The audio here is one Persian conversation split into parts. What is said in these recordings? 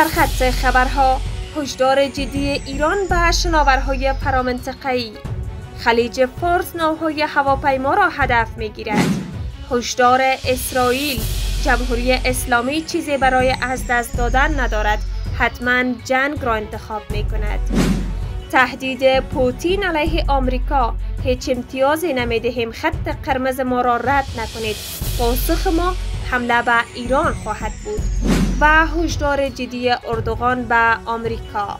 سرخط خبرها: هشدار جدی ایران به شناورهای فرامنطقه‌ای. خلیج فارس ناوهای هواپیما را هدف می‌گیرد. هشدار اسرائیل: جمهوری اسلامی چیزی برای از دست دادن ندارد، حتما جنگ را انتخاب می‌کند. تهدید پوتین علیه آمریکا: هیچ امتیازی نمی‌دهیم، خط قرمز ما را رد نکنید، پاسخ ما حمله به ایران خواهد بود. و هشدار جدی اردوغان به آمریکا.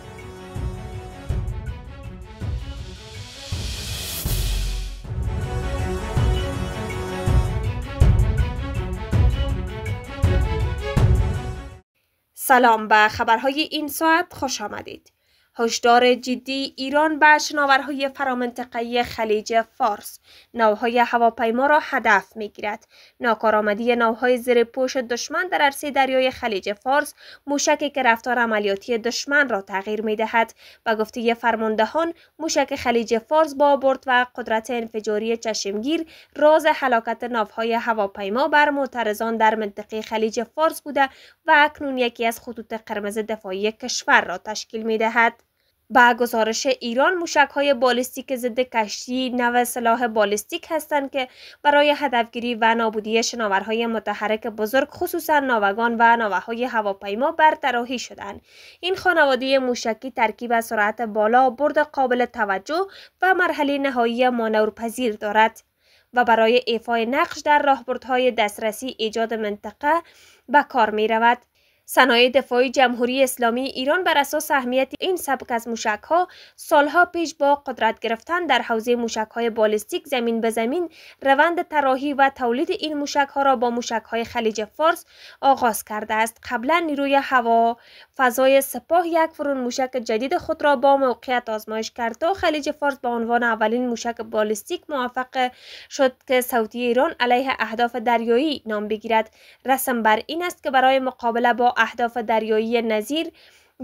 سلام، به خبرهای این ساعت خوش آمدید. هشدار جدی ایران به شناورهای فرامنطقه‌ای خلیج فارس: ناوهای هواپیما را هدف می‌گیرد. ناکارآمدی ناوهای زیرپوش دشمن در عرصه دریای خلیج فارس موشکی که رفتار عملیاتی دشمن را تغییر می‌دهد. به گفته فرماندهان، موشک خلیج فارس با برد و قدرت انفجاری چشمگیر راز هلاکت ناوهای هواپیما بر معترضان در منطقه خلیج فارس بوده و اکنون یکی از خطوط قرمز دفاعی کشور را تشکیل می‌دهد. با گزارش ایران، موشک‌های بالیستیک ضد کشتی نوع سلاح بالیستیک هستند که برای هدفگیری و نابودی شناورهای متحرک بزرگ، خصوصا ناوگان و ناوهای هواپیما طراحی شدند. این خانواده موشکی ترکیب از سرعت بالا، برد قابل توجه و مرحله نهایی مانورپذیر دارد و برای ایفای نقش در راهبردهای دسترسی ایجاد منطقه به کار می‌رود. صنایع دفاعی جمهوری اسلامی ایران بر اساس اهمیت این سبک از موشک‌ها سالها پیش با قدرت گرفتن در حوزه موشک‌های بالیستیک زمین به زمین روند طراحی و تولید این موشک‌ها را با موشک‌های خلیج فارس آغاز کرده است. قبلا نیروی هوا فضای سپاه یک فرون موشک جدید خود را با موقعیت آزمایش کرد تا خلیج فارس به عنوان اولین موشک بالیستیک موفق شد که صوتی ایران علیه اهداف دریایی نام بگیرد. رسم بر این است که برای مقابله با اهداف دریایی نظیر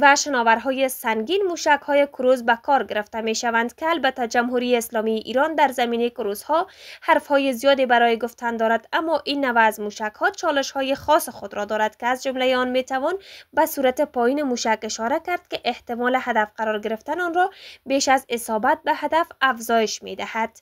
و شناورهای سنگین موشک‌های کروز به کار گرفته می‌شوند که البته جمهوری اسلامی ایران در زمینه کروزها حرف‌های زیادی برای گفتن دارد، اما این نوع از موشک‌ها چالش‌های خاص خود را دارد که از جمله آن می‌توان به صورت پایین موشک اشاره کرد که احتمال هدف قرار گرفتن آن را بیش از اصابت به هدف افزایش می‌دهد.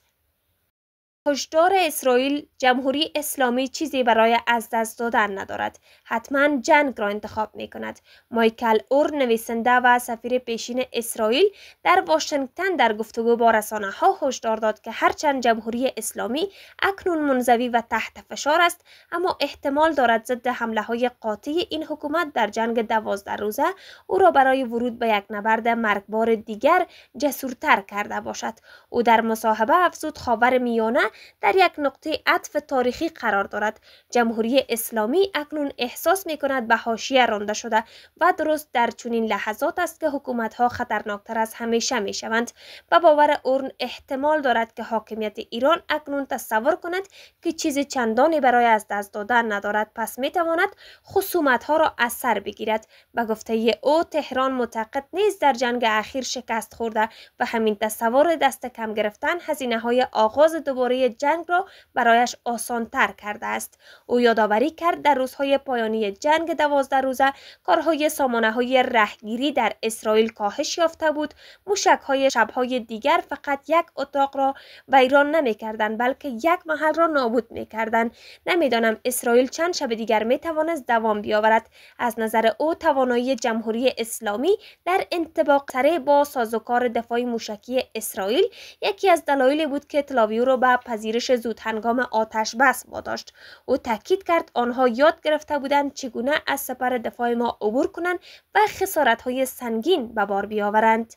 هشدار اسرائیل: جمهوری اسلامی چیزی برای از دست دادن ندارد، حتما جنگ را انتخاب می کند. مایکل اور، نویسنده و سفیر پیشین اسرائیل در واشنگتن، در گفتگو با رسانه ها هشدار داد که هرچند جمهوری اسلامی اکنون منزوی و تحت فشار است، اما احتمال دارد ضد حمله های قاطع این حکومت در جنگ 12 روزه او را برای ورود به یک نبرد مرگبار دیگر جسورتر کرده باشد. او در مصاحبه افزود: خاورمیانه در یک نقطه عطف تاریخی قرار دارد. جمهوری اسلامی اکنون احساس می کند به حاشیه رانده شده و درست در چنین لحظات است که حکومت‌ها خطرناکتر از همیشه می شوند. به باور اورن احتمال دارد که حاکمیت ایران اکنون تصور کند که چیز چندانی برای از دست دادن ندارد، پس می تواند خصومت‌ها را از سر بگیرد. به گفته او، تهران معتقد نیست در جنگ اخیر شکست خورده و همین تصور دست کم گرفتن هزینه‌های آغاز دوباره جنگ را برایش آسان‌تر کرده است. او یادآوری کرد در روزهای پایانی جنگ 12 روزه کارهای سامانه‌های رهگیری در اسرائیل کاهش یافته بود. موشک‌های شب‌های دیگر فقط یک اتاق را ویران نمی‌کردند، بلکه یک محل را نابود می‌کردند. نمی‌دانم اسرائیل چند شب دیگر می‌تواند دوام بیاورد. از نظر او، توانایی جمهوری اسلامی در انطباق سریع با سازوکار دفاعی موشکی اسرائیل یکی از دلایلی بود که تل‌آویو را به پذیرش زود هنگام آتش بس واداشت. او تاکید کرد آنها یاد گرفته بودند چگونه از سپر دفاع ما عبور کنند و خسارت‌های سنگین به بار بیاورند.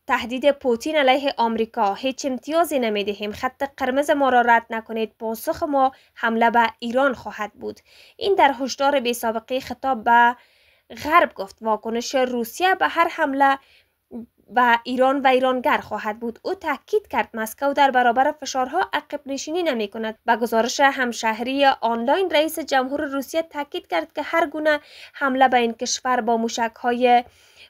تهدید پوتین علیه آمریکا: هیچ امتیازی نمی‌دهیم، خط قرمز ما را رد نکنید، پاسخ ما حمله به ایران خواهد بود. این در هشدار بی‌سابقه خطاب به غرب گفت واکنش روسیه به هر حمله و ایران و ایرانگر خواهد بود. او تاکید کرد مسکو در برابر فشارها عقب نشینی نمی کند. با گزارش همشهری آنلاین، رئیس جمهور روسیه تاکید کرد که هر گونه حمله به این کشور با موشک‌های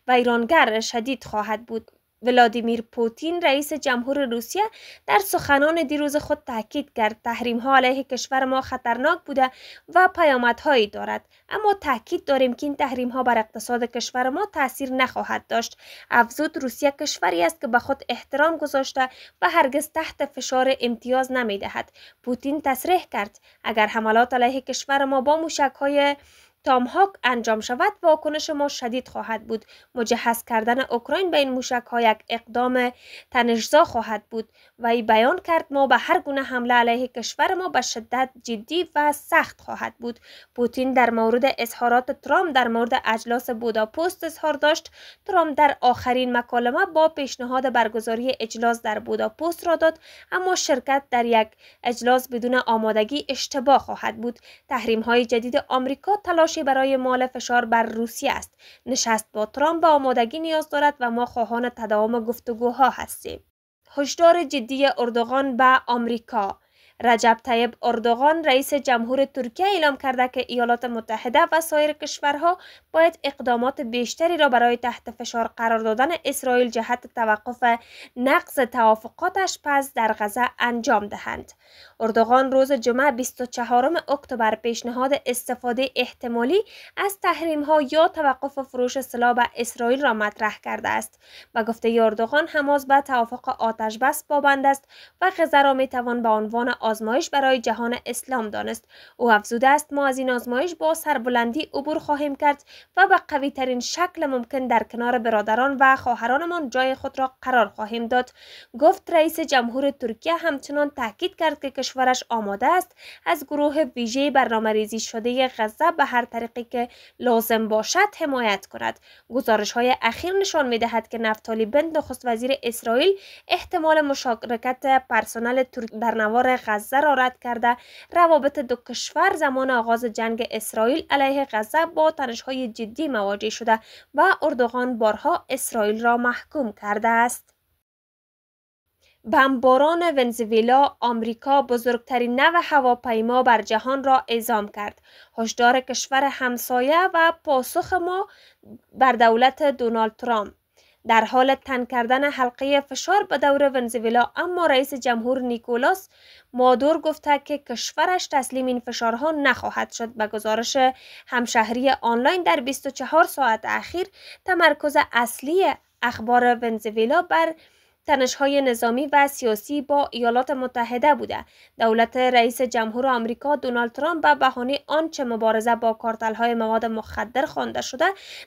و ایرانگر شدید خواهد بود. ولادیمیر پوتین رئیس جمهور روسیه در سخنان دیروز خود تاکید کرد تحریم‌ها علیه کشور ما خطرناک بوده و پیامدهایی دارد، اما تاکید داریم که این تحریم‌ها بر اقتصاد کشور ما تاثیر نخواهد داشت. افزود روسیه کشوری است که به خود احترام گذاشته و هرگز تحت فشار امتیاز نمی‌دهد. پوتین تصریح کرد اگر حملات علیه کشور ما با موشک‌های تامهاک انجام شود واکنش ما شدید خواهد بود. مجهز کردن اوکراین به این موشک‌ها یک اقدام تنش‌زا خواهد بود و ای بیان کرد ما به هر گونه حمله علیه کشور ما به شدت جدی و سخت خواهد بود. پوتین در مورد اظهارات ترامپ در مورد اجلاس بوداپست اظهار داشت. ترامپ در آخرین مکالمه با پیشنهاد برگزاری اجلاس در بوداپست را داد، اما شرکت در یک اجلاس بدون آمادگی اشتباه خواهد بود. تحریم‌های جدید آمریکا تلاشی برای مال فشار بر روسیه است. نشست با ترامپ به آمادگی نیاز دارد و ما خواهان تداوم گفتگوها هستیم. هشدار جدی اردوغان به آمریکا. رجب طیب اردوغان رئیس جمهور ترکیه اعلام کرده که ایالات متحده و سایر کشورها باید اقدامات بیشتری را برای تحت فشار قرار دادن اسرائیل جهت توقف نقض توافقاتش پس در غزه انجام دهند. اردوغان روز جمعه 24 اکتبر پیشنهاد استفاده احتمالی از تحریم‌ها یا توقف فروش سلاح به اسرائیل را مطرح کرده است. با گفته اردوغان حماس به توافق آتش بس پابند است و غزه را میتوان به عنوان آزمایش برای جهان اسلام دانست. او افزوده است ما از این آزمایش با سربلندی عبور خواهیم کرد و به قوی ترین شکل ممکن در کنار برادران و خواهرانمان جای خود را قرار خواهیم داد. گفت رئیس جمهور ترکیه همچنان تاکید کرد که کشورش آماده است از گروه ویژه برنامه‌ریزی شده غزه به هر طریقی که لازم باشد حمایت کند. گزارش‌های اخیر نشان می‌دهد که نفتالی بنت نخست وزیر اسرائیل احتمال مشارکت پرسنل ترک در نوار غزه را رد کرده. روابط دو کشور زمان آغاز جنگ اسرائیل علیه غزه با تنش‌های جدی مواجه شده و اردوغان بارها اسرائیل را محکوم کرده است. بمباران ونزوئلا آمریکا بزرگترین نوع هواپیما بر جهان را اعزام کرد. هشدار کشور همسایه و پاسخ ما بر دولت دونالد ترامپ. در حال تنگ کردن حلقه فشار به دور ونزوئلا، اما رئیس جمهور نیکولاس مادور گفته که کشورش تسلیم این فشارها نخواهد شد. به گزارش همشهری آنلاین در 24 ساعت اخیر تمرکز اصلی اخبار ونزوئلا بر تنش‌های نظامی و سیاسی با ایالات متحده بوده. دولت رئیس جمهور آمریکا دونالد ترامپ به بهانه آنچه مبارزه با کارتل‌های مواد مخدر خوانده شده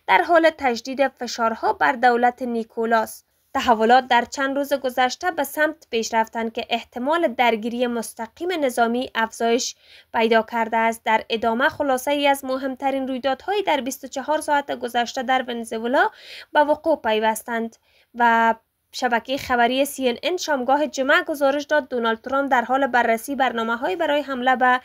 در حال تجدید فشارها بر دولت نیکولاس. تحولات در چند روز گذشته به سمت پیش رفتند که احتمال درگیری مستقیم نظامی افزایش پیدا کرده است. در ادامه خلاصه ای از مهمترین رویدادهای در 24 ساعت گذشته در ونزوئلا به وقوع پیوستند و شبکه خبری CNN شامگاه جمعه گزارش داد دونالد ترامپ در حال بررسی برنامه‌های برای حمله به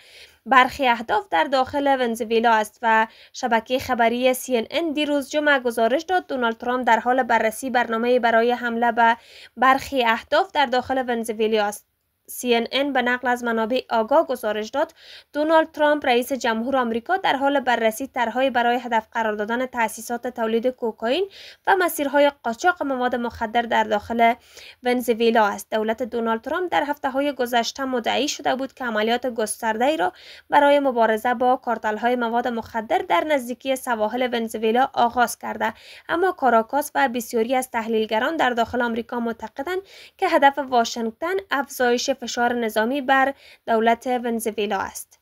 برخی اهداف در داخل ونزوئلا است و شبکه خبری CNN دیروز جمعه گزارش داد دونالد ترامپ در حال بررسی برنامه برای حمله به برخی اهداف در داخل ونزوئلا است. CNN به نقل از منابع آگاه گزارش داد دونالد ترامپ رئیس جمهور آمریکا در حال بررسی طرح‌های برای هدف قرار دادن تأسیسات تولید کوکائین و مسیرهای قاچاق مواد مخدر در داخل ونزوئلا است. دولت دونالد ترامپ در هفته‌های گذشته مدعی شده بود که عملیات گسترده‌ای را برای مبارزه با کارتل‌های مواد مخدر در نزدیکی سواحل ونزوئلا آغاز کرده، اما کاراکاس و بسیاری از تحلیلگران در داخل آمریکا معتقدند که هدف واشنگتن افزایش فشار نظامی بر دولت ونزوئلا است.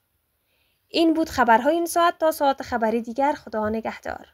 این بود خبرهای این ساعت. تا ساعت خبری دیگر خدا نگهدار.